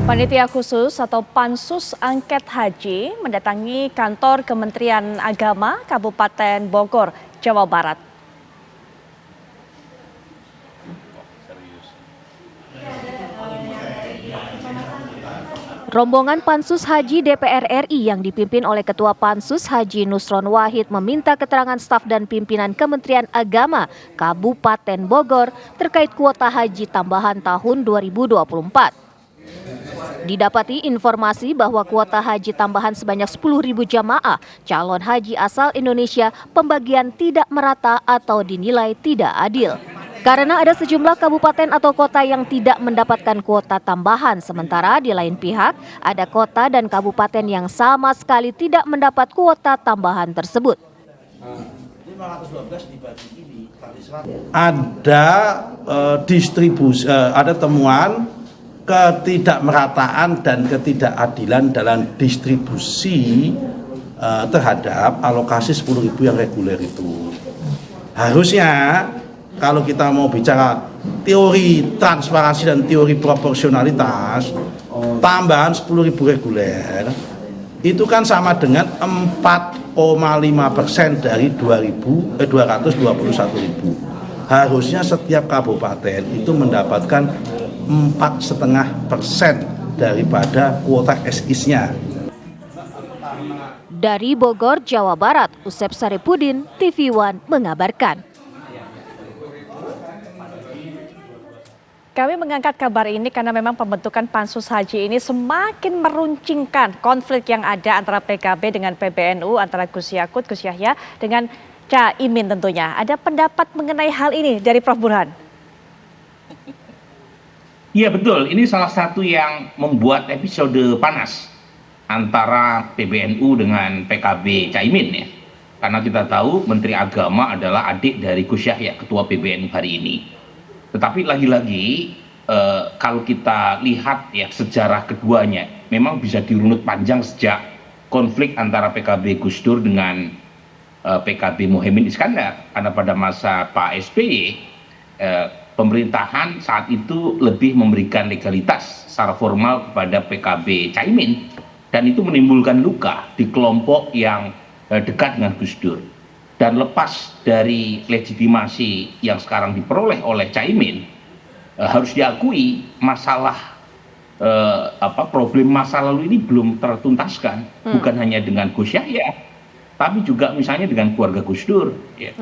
Panitia khusus atau Pansus Angket Haji mendatangi kantor Kementerian Agama Kabupaten Bogor, Jawa Barat. Rombongan Pansus Haji DPR RI yang dipimpin oleh Ketua Pansus Haji Nusron Wahid meminta keterangan staf dan pimpinan Kementerian Agama Kabupaten Bogor terkait kuota haji tambahan tahun 2024. Didapati informasi bahwa kuota haji tambahan sebanyak 10.000 jamaah calon haji asal Indonesia pembagian tidak merata atau dinilai tidak adil. Karena ada sejumlah kabupaten atau kota yang tidak mendapatkan kuota tambahan, sementara di lain pihak ada kota dan kabupaten yang sama sekali tidak mendapat kuota tambahan tersebut. Ada distribusi, ada temuan ketidakmerataan dan ketidakadilan dalam distribusi terhadap alokasi 10.000 yang reguler itu. Harusnya kalau kita mau bicara teori transparansi dan teori proporsionalitas, tambahan 10.000 reguler itu kan sama dengan 4,5% dari 221.000. Harusnya setiap kabupaten itu mendapatkan 4,5% daripada kuota SIS-nya. Dari Bogor, Jawa Barat, Usep Saripudin, TV One mengabarkan. Kami mengangkat kabar ini karena memang pembentukan Pansus Haji ini semakin meruncingkan konflik yang ada antara PKB dengan PBNU, antara Gus Yakut, Gus Yahya dengan Caimin tentunya. Ada pendapat mengenai hal ini dari Prof. Burhan? Iya betul, ini salah satu yang membuat episode panas antara PBNU dengan PKB Caimin ya. Karena kita tahu Menteri Agama adalah adik dari Gus Yahya, Ketua PBNU hari ini. Tetapi lagi-lagi kalau kita lihat ya sejarah keduanya memang bisa dirunut panjang sejak konflik antara PKB Gus Dur dengan PKB Muhaimin Iskandar. Karena pada masa Pak SBY pemerintahan saat itu lebih memberikan legalitas secara formal kepada PKB Caimin dan itu menimbulkan luka di kelompok yang dekat dengan Gus Dur. Dan lepas dari legitimasi yang sekarang diperoleh oleh Caimin, harus diakui masalah problem masa lalu ini belum tertuntaskan, bukan hanya dengan Gus Yahya, tapi juga misalnya dengan keluarga Gus Dur, ya,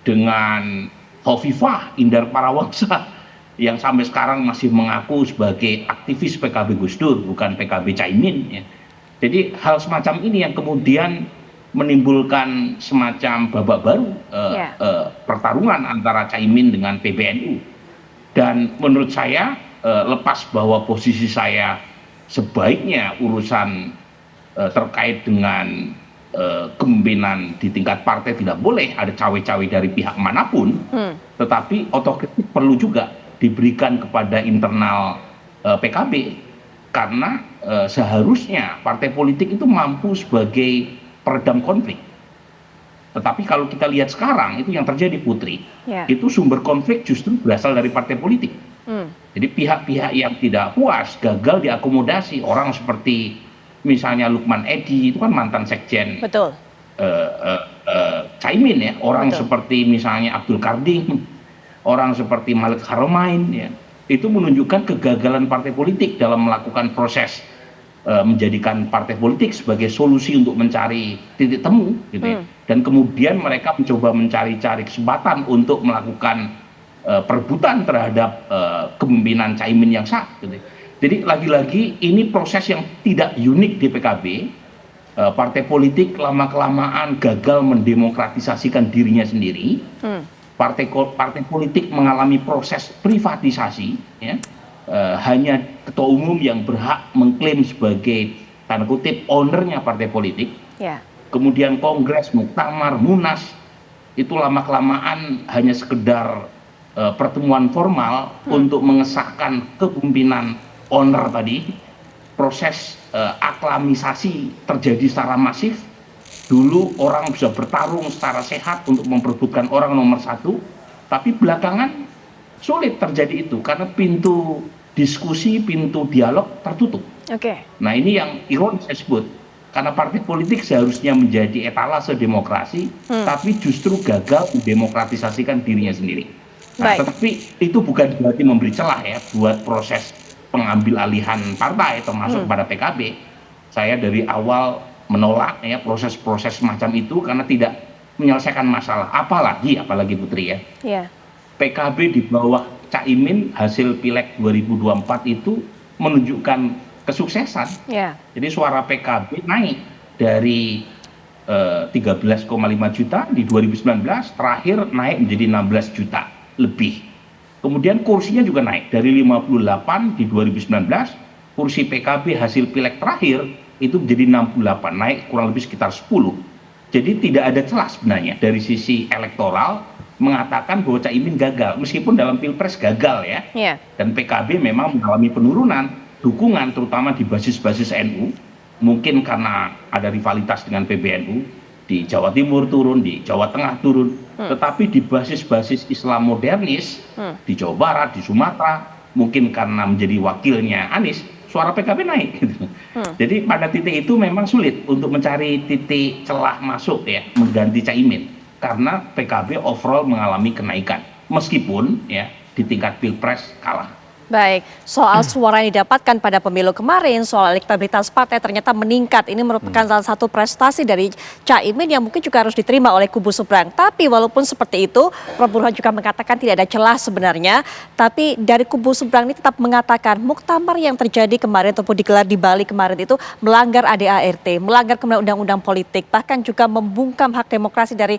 dengan Hovifah Indar Parawangsa yang sampai sekarang masih mengaku sebagai aktivis PKB Gus Dur, bukan PKB Caimin. Ya. Jadi hal semacam ini yang kemudian menimbulkan semacam babak baru pertarungan antara Caimin dengan PBNU. Dan menurut saya lepas bahwa posisi saya sebaiknya urusan terkait dengan kepemimpinan di tingkat partai tidak boleh ada cawe-cawe dari pihak manapun, tetapi otokritik perlu juga diberikan kepada internal PKB karena seharusnya partai politik itu mampu sebagai peredam konflik. Tetapi kalau kita lihat sekarang itu yang terjadi Putri, itu sumber konflik justru berasal dari partai politik. Jadi pihak-pihak yang tidak puas gagal diakomodasi, orang seperti misalnya Lukman Edi itu kan mantan sekjen Caimin ya, orang seperti misalnya Abdul Karding, orang seperti Malik Haromain ya, itu menunjukkan kegagalan partai politik dalam melakukan proses menjadikan partai politik sebagai solusi untuk mencari titik temu gitu ya. Dan kemudian mereka mencoba mencari-cari kesempatan untuk melakukan perebutan terhadap kepemimpinan Caimin yang sah gitu ya. Jadi lagi-lagi ini proses yang tidak unik di PKB. Partai politik lama-kelamaan gagal mendemokratisasikan dirinya sendiri. Partai politik mengalami proses privatisasi ya. Hanya ketua umum yang berhak mengklaim sebagai tanda kutip ownernya partai politik. Kemudian kongres, muktamar, munas itu lama-kelamaan hanya sekedar pertemuan formal untuk mengesahkan kepemimpinan owner tadi. Proses aklamisasi terjadi secara masif. Dulu orang bisa bertarung secara sehat untuk memperebutkan orang nomor satu, tapi belakangan sulit terjadi itu karena pintu diskusi pintu dialog tertutup. Oke. Nah ini yang ironis saya sebut, karena partai politik seharusnya menjadi etalase demokrasi, tapi justru gagal mendemokratisasikan dirinya sendiri. Nah, Baik. tetapi itu bukan berarti memberi celah ya buat proses pengambil alihan partai termasuk pada PKB. Saya dari awal menolak ya proses-proses semacam itu karena tidak menyelesaikan masalah. Apalagi Putri ya, Ya. PKB di bawah Caimin hasil Pileg 2024 itu menunjukkan kesuksesan. Ya. Jadi suara PKB naik dari 13,5 juta di 2019, terakhir naik menjadi 16 juta lebih. Kemudian kursinya juga naik dari 58 di 2019, kursi PKB hasil Pileg terakhir itu menjadi 68, naik kurang lebih sekitar 10. Jadi tidak ada celah sebenarnya dari sisi elektoral mengatakan bahwa Caimin gagal, meskipun dalam Pilpres gagal ya. Ya. Dan PKB memang mengalami penurunan dukungan terutama di basis-basis NU, mungkin karena ada rivalitas dengan PBNU, di Jawa Timur turun, di Jawa Tengah turun, tetapi di basis-basis Islam modernis, di Jawa Barat, di Sumatera, mungkin karena menjadi wakilnya Anies, suara PKB naik. Gitu. Jadi pada titik itu memang sulit untuk mencari titik celah masuk ya, mengganti Caimin, karena PKB overall mengalami kenaikan, meskipun ya di tingkat Pilpres kalah. Baik, soal suara yang didapatkan pada pemilu kemarin, soal elektabilitas partai ternyata meningkat. Ini merupakan salah satu prestasi dari Caimin yang mungkin juga harus diterima oleh kubu seberang. Tapi walaupun seperti itu, Prof. Burhan juga mengatakan tidak ada celah sebenarnya. Tapi dari kubu seberang ini tetap mengatakan muktamar yang terjadi kemarin ataupun digelar di Bali kemarin itu melanggar ADART, melanggar kemudian undang-undang politik, bahkan juga membungkam hak demokrasi dari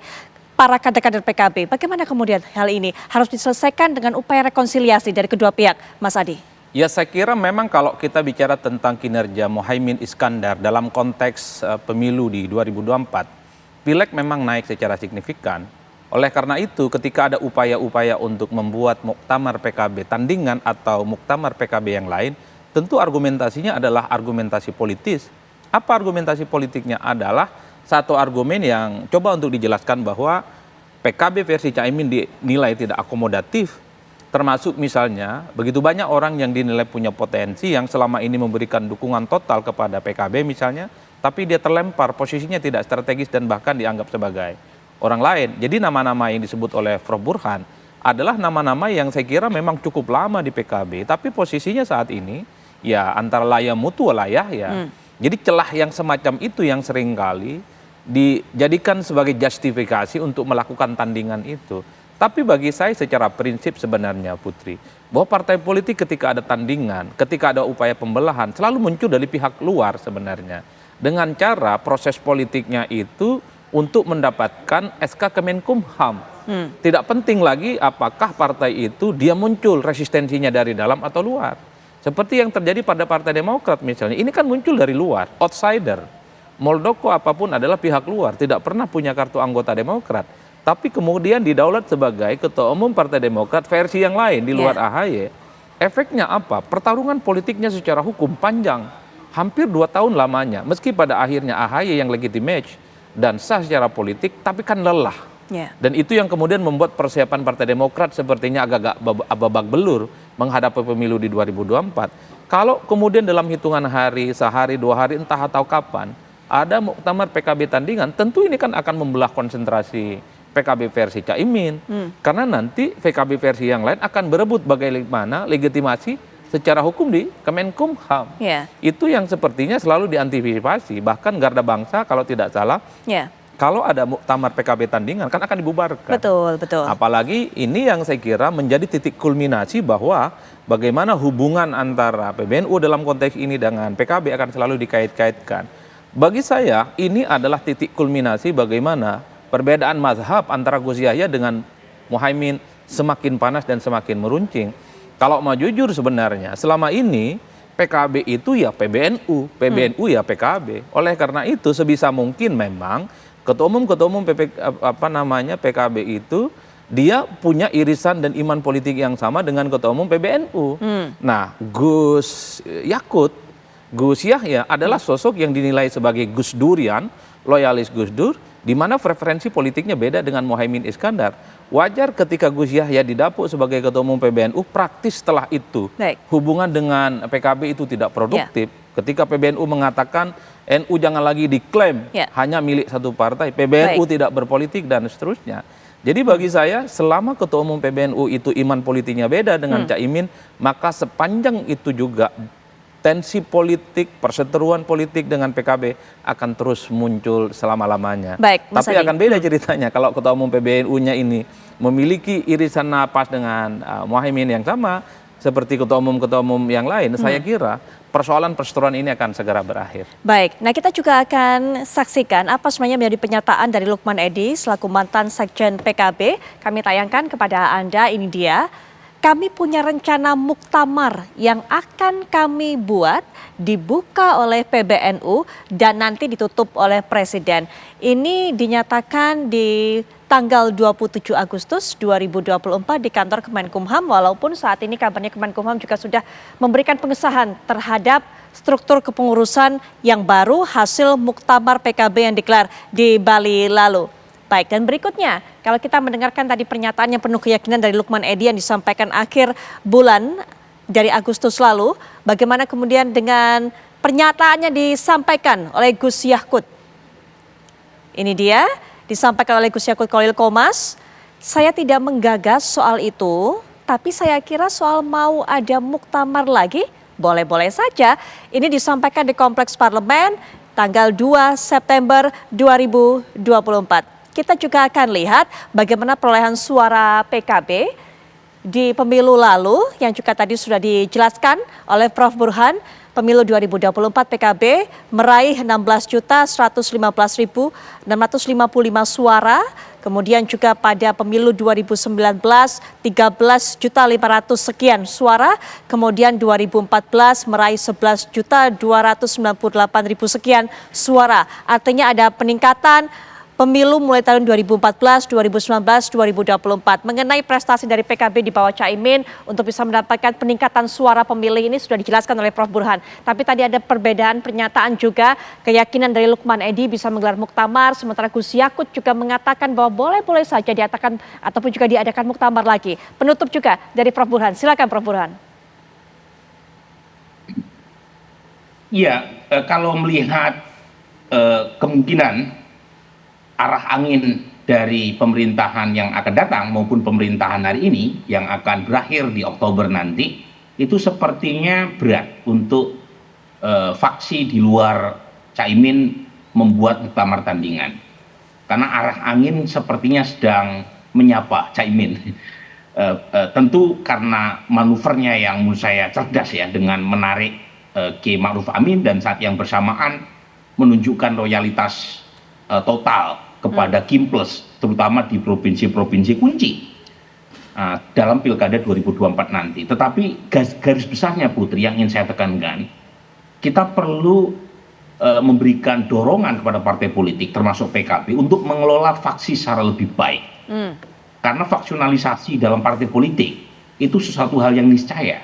para kader-kader PKB. Bagaimana kemudian hal ini harus diselesaikan dengan upaya rekonsiliasi dari kedua pihak, Mas Adi? Ya saya kira memang kalau kita bicara tentang kinerja Muhaimin Iskandar dalam konteks pemilu di 2024, Pileg memang naik secara signifikan. Oleh karena itu ketika ada upaya-upaya untuk membuat muktamar PKB tandingan atau muktamar PKB yang lain, tentu argumentasinya adalah argumentasi politis. Apa argumentasi politiknya? Adalah satu argumen yang coba untuk dijelaskan bahwa PKB versi Caimin dinilai tidak akomodatif, termasuk misalnya begitu banyak orang yang dinilai punya potensi yang selama ini memberikan dukungan total kepada PKB misalnya, tapi dia terlempar, posisinya tidak strategis dan bahkan dianggap sebagai orang lain. Jadi nama-nama yang disebut oleh Prof. Burhan adalah nama-nama yang saya kira memang cukup lama di PKB, tapi posisinya saat ini ya antara layah mutu layah ya. Jadi celah yang semacam itu yang seringkali dijadikan sebagai justifikasi untuk melakukan tandingan itu. Tapi bagi saya secara prinsip sebenarnya Putri, bahwa partai politik ketika ada tandingan, ketika ada upaya pembelahan, selalu muncul dari pihak luar sebenarnya. Dengan cara proses politiknya itu untuk mendapatkan SK Kemenkumham. Tidak penting lagi apakah partai itu dia muncul resistensinya dari dalam atau luar. Seperti yang terjadi pada Partai Demokrat misalnya, ini kan muncul dari luar, outsider. Muldoko apapun adalah pihak luar, tidak pernah punya kartu anggota Demokrat. Tapi kemudian didaulat sebagai ketua umum Partai Demokrat versi yang lain di luar AHY. Efeknya apa? Pertarungan politiknya secara hukum panjang, hampir 2 tahun lamanya. Meski pada akhirnya AHY yang legitimate dan sah secara politik, tapi kan lelah. Dan itu yang kemudian membuat persiapan Partai Demokrat sepertinya agak-agak babak belur menghadapi pemilu di 2024. Kalau kemudian dalam hitungan hari, sehari, 2 hari, entah atau kapan, ada muktamar PKB tandingan, tentu ini kan akan membelah konsentrasi PKB versi Caimin. Karena nanti PKB versi yang lain akan berebut bagaimana legitimasi secara hukum di Kemenkumham. Itu yang sepertinya selalu diantisipasi. Bahkan Garda Bangsa kalau tidak salah, kalau ada muktamar PKB tandingan kan akan dibubarkan. Betul, betul. Apalagi ini yang saya kira menjadi titik kulminasi bahwa bagaimana hubungan antara PBNU dalam konteks ini dengan PKB akan selalu dikait-kaitkan. Bagi saya ini adalah titik kulminasi bagaimana perbedaan mazhab antara Gus Yahya dengan Muhaimin semakin panas dan semakin meruncing. Kalau mau jujur sebenarnya selama ini PKB itu ya PBNU, PBNU ya PKB. Oleh karena itu sebisa mungkin memang ketua umum PKB itu dia punya irisan dan iman politik yang sama dengan ketua umum PBNU. Nah, Gus Yahya adalah sosok yang dinilai sebagai Gus Durian, loyalis Gus Dur, di mana preferensi politiknya beda dengan Muhaimin Iskandar. wajar ketika Gus Yahya didapuk sebagai Ketua Umum PBNU, praktis setelah itu Baik. hubungan dengan PKB itu tidak produktif. Ketika PBNU mengatakan NU jangan lagi diklaim hanya milik satu partai, PBNU tidak berpolitik dan seterusnya. Jadi bagi saya selama Ketua Umum PBNU itu iman politiknya beda dengan Caimin, maka sepanjang itu juga tensi politik, perseteruan politik dengan PKB akan terus muncul selama-lamanya. Baik, Mas Tapi Adi. akan beda ceritanya kalau Ketua Umum PBNU-nya ini memiliki irisan napas dengan Muhaimin yang sama seperti ketua umum yang lain. Saya kira persoalan perseteruan ini akan segera berakhir. Baik, nah kita juga akan saksikan apa sebenarnya menjadi pernyataan dari Lukman Edy selaku mantan Sekjen PKB. Kami tayangkan kepada Anda, ini dia. Kami punya rencana muktamar yang akan kami buat, dibuka oleh PBNU dan nanti ditutup oleh Presiden. Ini dinyatakan di tanggal 27 Agustus 2024 di kantor Kemenkumham, walaupun saat ini kabarnya Kemenkumham juga sudah memberikan pengesahan terhadap struktur kepengurusan yang baru hasil muktamar PKB yang digelar di Bali lalu. Baik, dan berikutnya kalau kita mendengarkan tadi pernyataan yang penuh keyakinan dari Lukman Edy yang disampaikan akhir bulan dari Agustus lalu, bagaimana kemudian dengan pernyataannya disampaikan oleh Gus Yakut. Ini dia, disampaikan oleh Gus Yakut Khalil Qomas, saya tidak menggagas soal itu, tapi saya kira soal mau ada muktamar lagi, boleh-boleh saja. Ini disampaikan di Kompleks Parlemen tanggal 2 September 2024. Kita juga akan lihat bagaimana perolehan suara PKB di pemilu lalu yang juga tadi sudah dijelaskan oleh Prof. Burhan. Pemilu 2024 PKB meraih 16.115.655 suara. Kemudian juga pada pemilu 2019 13.500 sekian suara. Kemudian 2014 meraih 11.298.000 sekian suara. Artinya ada peningkatan pemilu mulai tahun 2014, 2019, 2024. Mengenai prestasi dari PKB di bawah Caimin untuk bisa mendapatkan peningkatan suara pemilih ini sudah dijelaskan oleh Prof. Burhan. Tapi tadi ada perbedaan pernyataan juga, keyakinan dari Lukman Edy bisa menggelar muktamar, sementara Gus Yakut juga mengatakan bahwa boleh-boleh saja diadakan ataupun juga diadakan muktamar lagi. Penutup juga dari Prof. Burhan. Silakan Prof. Burhan. Iya, kalau melihat kemungkinan arah angin dari pemerintahan yang akan datang maupun pemerintahan hari ini yang akan berakhir di Oktober nanti, itu sepertinya berat untuk faksi di luar Caimin membuat muktamar tandingan. Karena arah angin sepertinya sedang menyapa Caimin. Tentu karena manuvernya yang menurut saya cerdas ya, dengan menarik Kiai Ma'ruf Amin dan saat yang bersamaan menunjukkan loyalitas total kepada Kim Plus, terutama di provinsi-provinsi kunci dalam Pilkada 2024 nanti. Tetapi garis besarnya Putri yang ingin saya tekankan, kita perlu memberikan dorongan kepada partai politik termasuk PKB untuk mengelola faksi secara lebih baik. Karena faksionalisasi dalam partai politik itu sesuatu hal yang niscaya.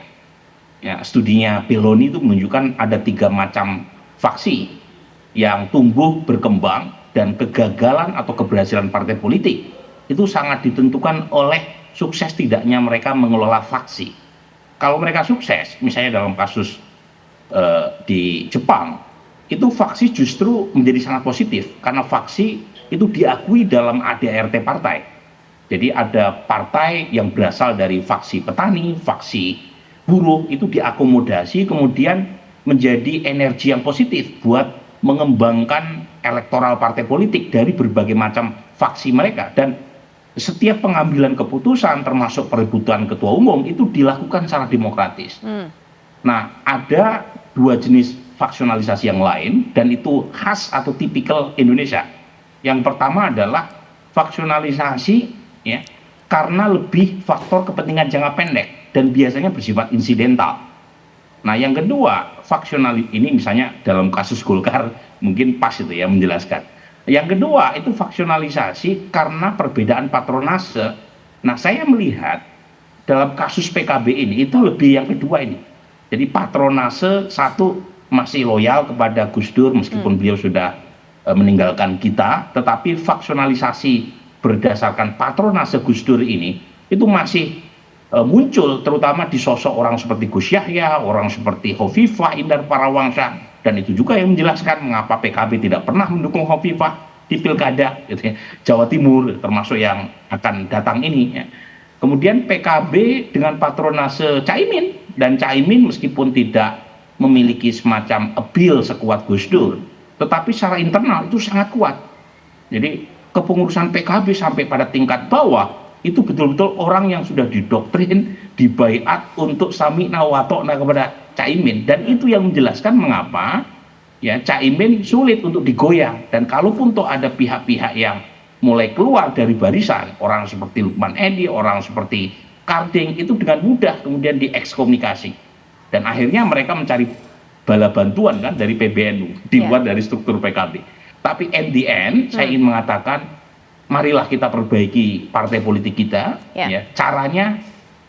Ya, studinya Belloni itu menunjukkan ada 3 macam faksi yang tumbuh berkembang, dan kegagalan atau keberhasilan partai politik itu sangat ditentukan oleh sukses tidaknya mereka mengelola faksi. Kalau mereka sukses, misalnya dalam kasus di Jepang, itu faksi justru menjadi sangat positif karena faksi itu diakui dalam ADART partai. Jadi ada partai yang berasal dari faksi petani, faksi buruh, itu diakomodasi kemudian menjadi energi yang positif buat mengembangkan elektoral partai politik dari berbagai macam faksi mereka, dan setiap pengambilan keputusan termasuk perebutan ketua umum itu dilakukan secara demokratis. Nah, ada 2 jenis faksionalisasi yang lain dan itu khas atau tipikal Indonesia. Yang pertama adalah faksionalisasi ya karena lebih faktor kepentingan jangka pendek dan biasanya bersifat insidental. Nah, yang kedua, faksional ini misalnya dalam kasus Golkar mungkin pas itu ya menjelaskan. Yang kedua itu faksionalisasi karena perbedaan patronase. Nah, saya melihat dalam kasus PKB ini itu lebih yang kedua ini. Jadi patronase satu masih loyal kepada Gus Dur meskipun beliau sudah meninggalkan kita, tetapi faksionalisasi berdasarkan patronase Gus Dur ini itu masih muncul, terutama di sosok orang seperti Gus Yahya, orang seperti Hovifah Indar Parawangsa, dan itu juga yang menjelaskan mengapa PKB tidak pernah mendukung Hovifah di pilkada gitu ya, Jawa Timur termasuk yang akan datang ini ya. Kemudian PKB dengan patronase Caimin, dan Caimin meskipun tidak memiliki semacam appeal sekuat Gus Dur, tetapi secara internal itu sangat kuat. Jadi kepengurusan PKB sampai pada tingkat bawah itu betul-betul orang yang sudah didoktrin, dibaiat untuk sami'na wa ta'na kepada Caimin, dan itu yang menjelaskan mengapa ya Caimin sulit untuk digoyang. Dan kalaupun toh ada pihak-pihak yang mulai keluar dari barisan, orang seperti Lukman Edi, orang seperti Karding, itu dengan mudah kemudian diekskomunikasi, dan akhirnya mereka mencari bala bantuan kan dari PBNU di luar dari struktur PKB. Tapi at the end saya ingin mengatakan, marilah kita perbaiki partai politik kita. Ya. Caranya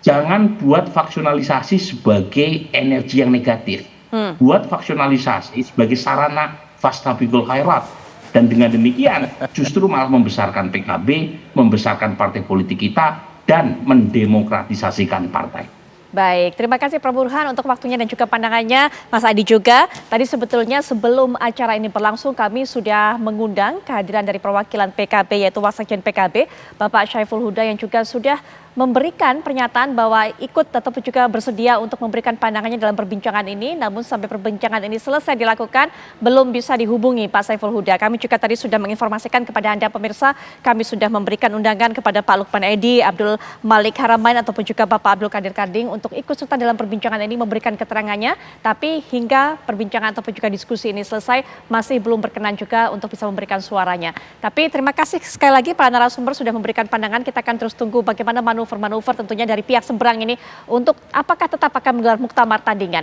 jangan buat faksionalisasi sebagai energi yang negatif. Buat faksionalisasi sebagai sarana fastabiqul khairat. Dan dengan demikian justru malah membesarkan PKB, membesarkan partai politik kita, dan mendemokratisasikan partai. Baik, terima kasih Prof. Burhan untuk waktunya dan juga pandangannya. Mas Adi juga, tadi sebetulnya sebelum acara ini berlangsung kami sudah mengundang kehadiran dari perwakilan PKB yaitu Wasekjen PKB, Bapak Syaiful Huda, yang juga sudah memberikan pernyataan bahwa ikut tetap juga bersedia untuk memberikan pandangannya dalam perbincangan ini. Namun sampai perbincangan ini selesai dilakukan, belum bisa dihubungi Pak Syaiful Huda. Kami juga tadi sudah menginformasikan kepada Anda pemirsa, kami sudah memberikan undangan kepada Pak Lukman Edi, Abdul Malik Haramain ataupun juga Bapak Abdul Qadir Karding untuk ikut serta dalam perbincangan ini memberikan keterangannya. Tapi hingga perbincangan ataupun juga diskusi ini selesai, masih belum berkenan juga untuk bisa memberikan suaranya. Tapi terima kasih sekali lagi para narasumber sudah memberikan pandangan. Kita akan terus tunggu bagaimana manuver tentunya dari pihak seberang ini untuk apakah tetap akan menggelar muktamar tandingan.